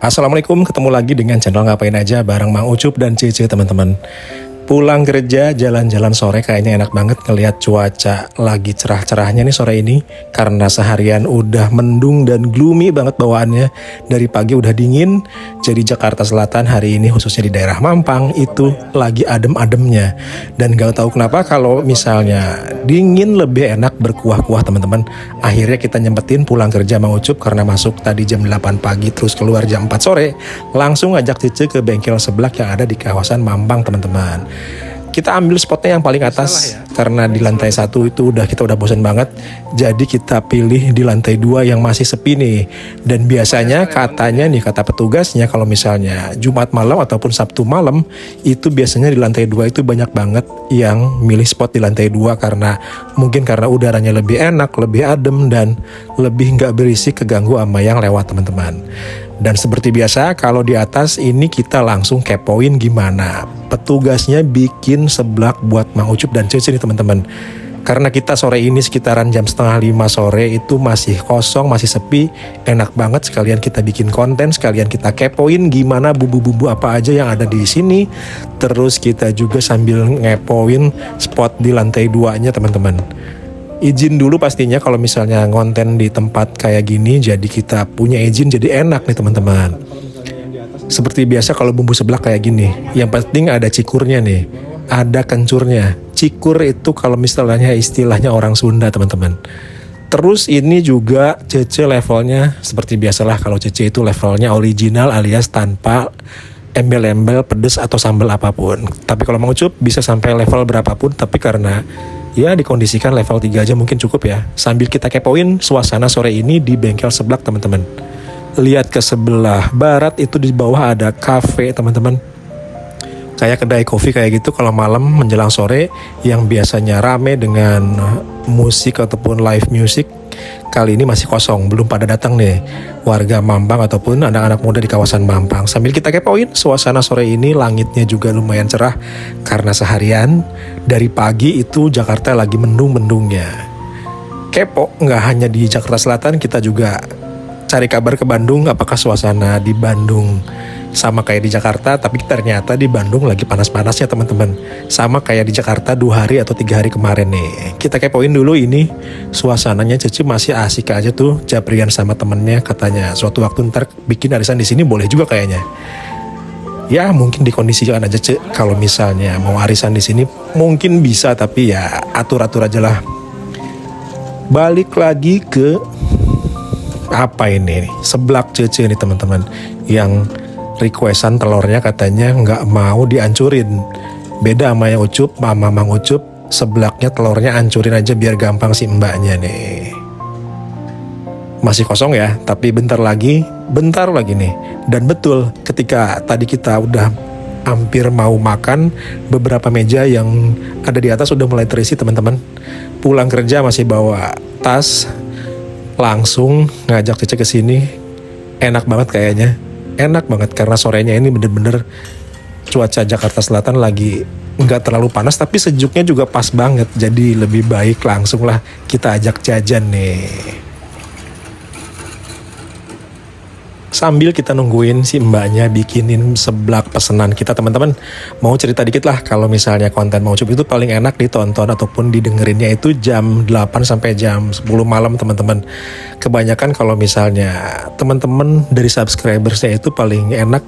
Assalamualaikum, ketemu lagi dengan channel Ngapain Aja bareng Mang Ucup dan Cece teman-teman. Pulang kerja, jalan-jalan sore kayaknya enak banget ngelihat cuaca lagi cerah-cerahnya nih sore ini. Karena seharian udah mendung dan gloomy banget bawaannya. Dari pagi udah dingin, jadi Jakarta Selatan hari ini khususnya di daerah Mampang itu lagi adem-ademnya. Dan gak tahu kenapa kalau misalnya dingin lebih enak berkuah-kuah teman-teman. Akhirnya kita nyempetin pulang kerja Mang Ucup karena masuk tadi jam 8 pagi terus keluar jam 4 sore. Langsung ngajak Cece ke bengkel sebelah yang ada di kawasan Mampang teman-teman. Kita ambil spotnya yang paling atas karena di lantai 1 itu kita udah bosan banget. Jadi kita pilih di lantai 2 yang masih sepi nih. Dan biasanya katanya nih kata petugasnya kalau misalnya Jumat malam ataupun Sabtu malam itu biasanya di lantai 2 itu banyak banget yang milih spot di lantai 2 karena mungkin karena udaranya lebih enak, lebih adem dan lebih nggak berisik keganggu sama yang lewat teman-teman. Dan seperti biasa kalau di atas ini kita langsung kepoin gimana petugasnya bikin seblak buat Mang Ucup dan Cece nih teman-teman. Karena kita sore ini sekitaran jam 4:30 sore itu masih kosong, masih sepi. Enak banget sekalian kita bikin konten, sekalian kita kepoin gimana bumbu-bumbu apa aja yang ada di sini. Terus kita juga sambil ngepoin spot di lantai 2-nya teman-teman. Izin dulu pastinya kalau misalnya ngonten di tempat kayak gini, jadi kita punya izin jadi enak nih teman-teman. Seperti biasa kalau bumbu seblak kayak gini, yang penting ada cikurnya nih, ada kencurnya. Cikur itu kalau misalnya istilahnya orang Sunda teman-teman. Terus ini juga Cece levelnya seperti biasalah kalau Cece itu levelnya original alias tanpa embel-embel pedes atau sambal apapun. Tapi kalau Mang Ucup bisa sampai level berapapun, tapi karena ya dikondisikan level 3 aja mungkin cukup ya. Sambil kita kepoin suasana sore ini di bengkel seblak teman-teman. Lihat ke sebelah barat itu di bawah ada cafe teman-teman. Kayak kedai kopi kayak gitu kalau malam menjelang sore yang biasanya rame dengan musik ataupun live music. Kali ini masih kosong, belum pada datang nih warga Mampang ataupun anak-anak muda di kawasan Mampang. Sambil kita kepoin suasana sore ini, langitnya juga lumayan cerah karena seharian dari pagi itu Jakarta lagi mendung-mendungnya. Kepo nggak hanya di Jakarta Selatan, kita juga cari kabar ke Bandung, apakah suasana di Bandung sama kayak di Jakarta, tapi ternyata di Bandung lagi panas-panasnya teman-teman. Sama kayak di Jakarta 2 hari atau 3 hari kemarin nih. Kita kepoin dulu ini suasananya. Cece masih asik aja tuh jabrian sama temennya, katanya suatu waktu ntar bikin arisan di sini boleh juga kayaknya. Ya mungkin dikondisikan aja Cek, kalau misalnya mau arisan di sini mungkin bisa, tapi ya atur-atur aja lah. Balik lagi ke apa ini nih, seblak Cece nih teman-teman, yang requestan telurnya katanya nggak mau dihancurin. Beda sama yang Ucup, sama Mang Ucup, seblaknya telurnya hancurin aja biar gampang si mbaknya nih. Masih kosong ya, tapi bentar lagi nih. Dan betul ketika tadi kita udah hampir mau makan, beberapa meja yang ada di atas udah mulai terisi teman-teman. Pulang kerja masih bawa tas, langsung ngajak Cece ke sini. Enak banget kayaknya. Enak banget karena sorenya ini bener-bener cuaca Jakarta Selatan lagi nggak terlalu panas tapi sejuknya juga pas banget. Jadi lebih baik langsung lah kita ajak jajan nih. Sambil kita nungguin si mbaknya bikinin seblak pesanan kita teman-teman. Mau cerita dikit lah kalau misalnya konten Mang Ucup itu paling enak ditonton ataupun didengerinnya itu jam 8 sampai jam 10 malam teman-teman. Kebanyakan kalau misalnya teman-teman dari subscribersnya itu paling enak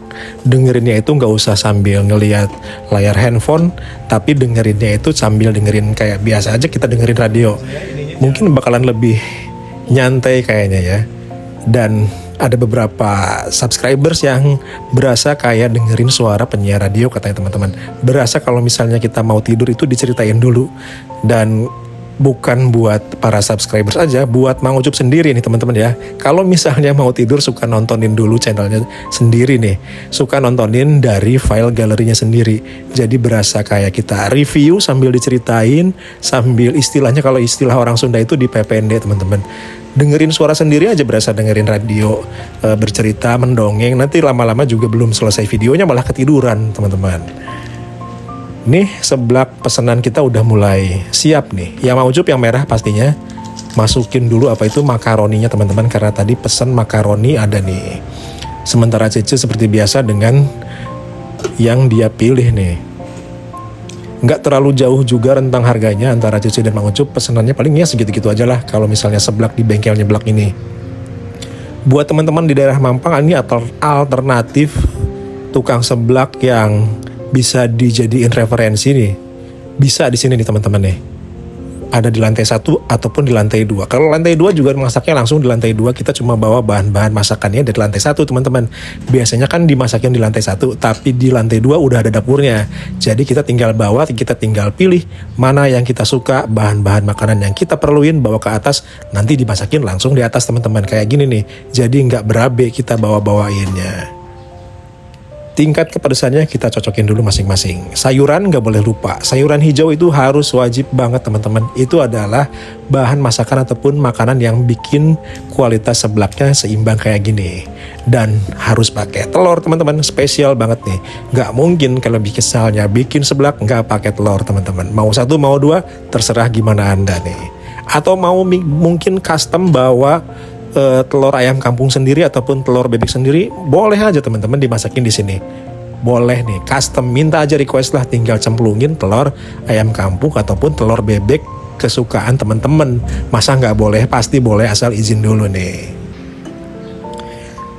dengerinnya itu nggak usah sambil ngelihat layar handphone, tapi dengerinnya itu sambil dengerin kayak biasa aja kita dengerin radio. Mungkin bakalan lebih nyantai kayaknya ya. Dan ada beberapa subscribers yang berasa kayak dengerin suara penyiar radio katanya teman-teman. Berasa kalau misalnya kita mau tidur itu diceritain dulu. Dan bukan buat para subscribers aja, buat Mang Ucup sendiri nih teman-teman ya. Kalau misalnya mau tidur suka nontonin dulu channelnya sendiri nih. Suka nontonin dari file galerinya sendiri. Jadi berasa kayak kita review sambil diceritain, sambil istilahnya kalau istilah orang Sunda itu di PPND teman-teman. Dengerin suara sendiri aja berasa dengerin radio, bercerita, mendongeng. Nanti lama-lama juga belum selesai videonya malah ketiduran teman-teman. Nih seblak pesanan kita udah mulai siap nih. Yang Mang Ucup yang merah pastinya. Masukin dulu apa itu makaroninya teman-teman, karena tadi pesan makaroni ada nih. Sementara Cece seperti biasa dengan yang dia pilih nih. Nggak terlalu jauh juga rentang harganya antara Cece dan Mang Ucup. Pesanannya paling ya segitu-gitu aja lah kalau misalnya seblak di bengkel nyeblak ini. Buat teman-teman di daerah Mampang, ini alternatif tukang seblak yang bisa dijadiin referensi nih. Bisa di sini nih teman-teman nih. Ada di lantai 1 ataupun di lantai 2. Kalau lantai 2 juga masaknya langsung di lantai 2, kita cuma bawa bahan-bahan masakannya dari lantai 1 teman-teman. Biasanya kan dimasaknya di lantai 1, tapi di lantai 2 udah ada dapurnya. Jadi kita tinggal bawa, kita tinggal pilih mana yang kita suka, bahan-bahan makanan yang kita perluin, bawa ke atas, nanti dimasakin langsung di atas teman-teman. Kayak gini nih, jadi nggak berabe kita bawa-bawainnya. Tingkat kepedesannya kita cocokin dulu masing-masing. Sayuran nggak boleh lupa. Sayuran hijau itu harus wajib banget teman-teman. Itu adalah bahan masakan ataupun makanan yang bikin kualitas seblaknya seimbang kayak gini. Dan harus pakai telur teman-teman. Spesial banget nih. Nggak mungkin kalau misalnya bikin seblak nggak pakai telur teman-teman. Mau 1 mau 2 terserah gimana Anda nih. Atau mau mungkin custom bawa telur ayam kampung sendiri ataupun telur bebek sendiri, boleh aja teman-teman dimasakin di sini. Boleh nih, custom, minta aja request lah, tinggal cemplungin telur ayam kampung ataupun telur bebek kesukaan teman-teman. Masa nggak boleh? Pasti boleh, asal izin dulu nih.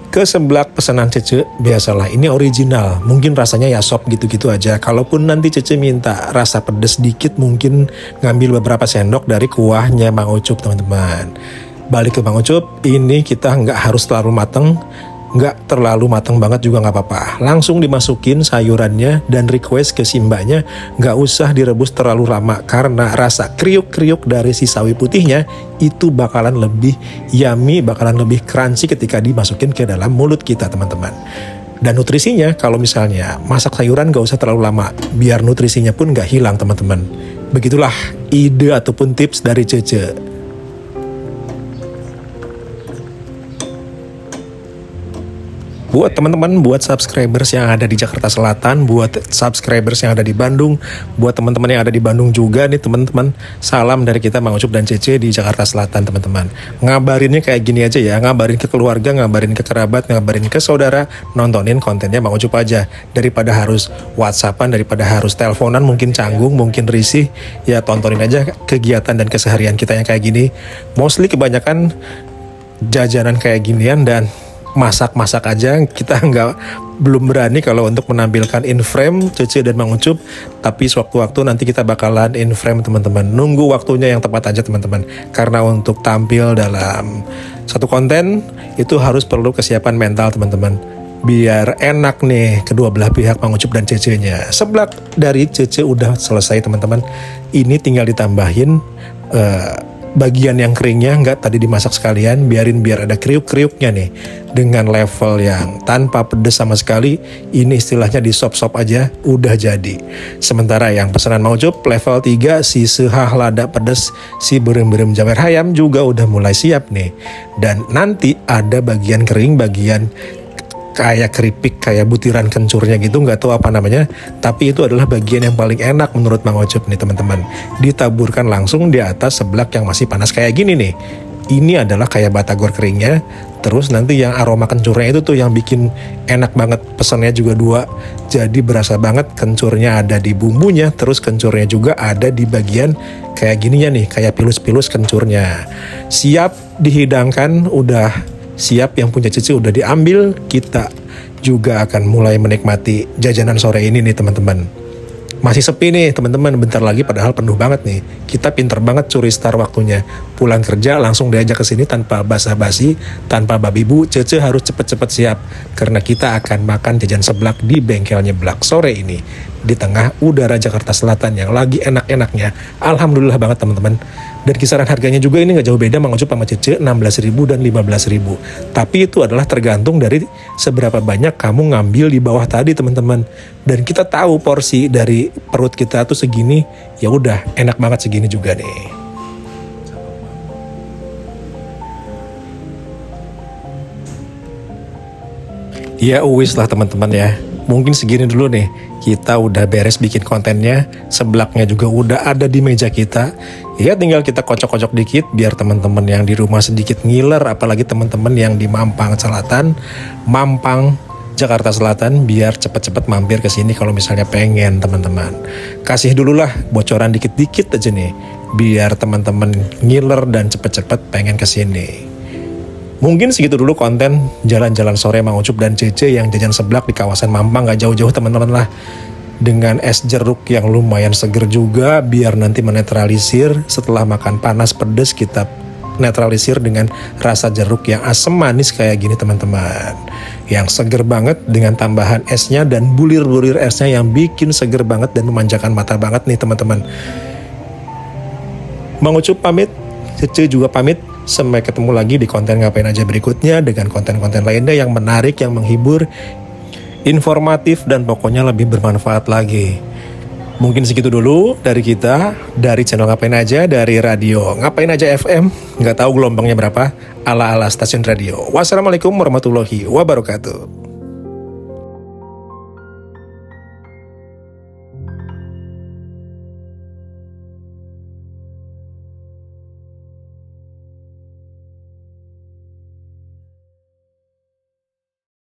Ke seblak pesanan Cece, biasalah ini original, mungkin rasanya ya sop gitu-gitu aja. Kalaupun nanti Cece minta rasa pedes dikit, mungkin ngambil beberapa sendok dari kuahnya Mang Ucup teman-teman. Balik ke Mang Ucup, ini kita nggak harus terlalu mateng, nggak terlalu mateng banget juga nggak apa-apa. Langsung dimasukin sayurannya dan request ke si mbaknya nggak usah direbus terlalu lama karena rasa kriuk-kriuk dari si sawi putihnya itu bakalan lebih yummy, bakalan lebih crunchy ketika dimasukin ke dalam mulut kita teman-teman. Dan nutrisinya kalau misalnya masak sayuran nggak usah terlalu lama, biar nutrisinya pun nggak hilang teman-teman. Begitulah ide ataupun tips dari Cece. Buat teman-teman, buat subscribers yang ada di Jakarta Selatan, buat subscribers yang ada di Bandung, buat teman-teman yang ada di Bandung juga nih teman-teman, salam dari kita Mang Ucup dan Cece di Jakarta Selatan teman-teman. Ngabarinnya kayak gini aja ya, ngabarin ke keluarga, ngabarin ke kerabat, ngabarin ke saudara, nontonin kontennya Mang Ucup aja. Daripada harus WhatsAppan, daripada harus teleponan, mungkin canggung, mungkin risih, ya tontonin aja kegiatan dan keseharian kita yang kayak gini. Mostly kebanyakan jajanan kayak ginian dan masak-masak aja, kita belum berani kalau untuk menampilkan in frame Cece dan Mang Ucup, tapi sewaktu-waktu nanti kita bakalan in frame teman-teman. Nunggu waktunya yang tepat aja teman-teman, karena untuk tampil dalam satu konten itu harus perlu kesiapan mental teman-teman, biar enak nih kedua belah pihak Mang Ucup dan Cece-nya. Seblak dari Cece udah selesai teman-teman, ini tinggal ditambahin bagian yang keringnya, nggak tadi dimasak sekalian, biar ada kriuk-kriuknya nih, dengan level yang tanpa pedes sama sekali. Ini istilahnya di sop-sop aja udah jadi. Sementara yang pesanan Mang Ucup level 3, si sehah lada pedes, si berem-berem jawer hayam juga udah mulai siap nih. Dan nanti ada bagian kering, bagian kayak keripik, kayak butiran kencurnya gitu, nggak tahu apa namanya, tapi itu adalah bagian yang paling enak menurut Mang Ucup nih teman-teman. Ditaburkan langsung di atas seblak yang masih panas kayak gini nih. Ini adalah kayak batagor keringnya, terus nanti yang aroma kencurnya itu tuh yang bikin enak banget. Pesannya juga 2, jadi berasa banget kencurnya ada di bumbunya, terus kencurnya juga ada di bagian kayak gininya nih, kayak pilus-pilus kencurnya. Siap dihidangkan, udah siap, yang punya Cece udah diambil, kita juga akan mulai menikmati jajanan sore ini nih teman-teman. Masih sepi nih teman-teman, bentar lagi padahal penuh banget nih. Kita pinter banget curi star waktunya. Pulang kerja langsung diajak ke sini tanpa basa-basi, tanpa babi bu. Cece harus cepet-cepet siap karena kita akan makan jajan seblak di bengkel nyeblak sore ini di tengah udara Jakarta Selatan yang lagi enak-enaknya. Alhamdulillah banget teman-teman. Dan kisaran harganya juga ini nggak jauh beda Mang Ucup sama Cece, 16.000 dan 15.000. Tapi itu adalah tergantung dari seberapa banyak kamu ngambil di bawah tadi teman-teman. Dan kita tahu porsi dari perut kita tuh segini, ya udah enak banget segini juga nih. Ya uwis lah teman-teman ya. Mungkin segini dulu nih, kita udah beres bikin kontennya, seblaknya juga udah ada di meja kita. Ya tinggal kita kocok-kocok dikit biar teman-teman yang di rumah sedikit ngiler, apalagi teman-teman yang di Mampang Selatan, Mampang Jakarta Selatan, biar cepet-cepet mampir ke sini kalau misalnya pengen teman-teman. Kasih dulu lah bocoran dikit-dikit aja nih, biar teman-teman ngiler dan cepet-cepet pengen ke sini. Mungkin segitu dulu konten jalan-jalan sore Mang Ucup dan Cece yang jajan seblak di kawasan Mampang, gak jauh-jauh teman-teman lah. Dengan es jeruk yang lumayan seger juga, biar nanti menetralisir setelah makan panas pedes, kita netralisir dengan rasa jeruk yang asam manis kayak gini teman-teman. Yang seger banget dengan tambahan esnya dan bulir-bulir esnya yang bikin seger banget dan memanjakan mata banget nih teman-teman. Mang Ucup pamit, Cece juga pamit. Sampai ketemu lagi di konten Ngapain Aja berikutnya dengan konten-konten lainnya yang menarik, yang menghibur, informatif, dan pokoknya lebih bermanfaat lagi. Mungkin segitu dulu dari kita, dari channel Ngapain Aja, dari radio Ngapain Aja FM. Nggak tahu gelombangnya berapa, ala-ala stasiun radio. Wassalamualaikum warahmatullahi wabarakatuh.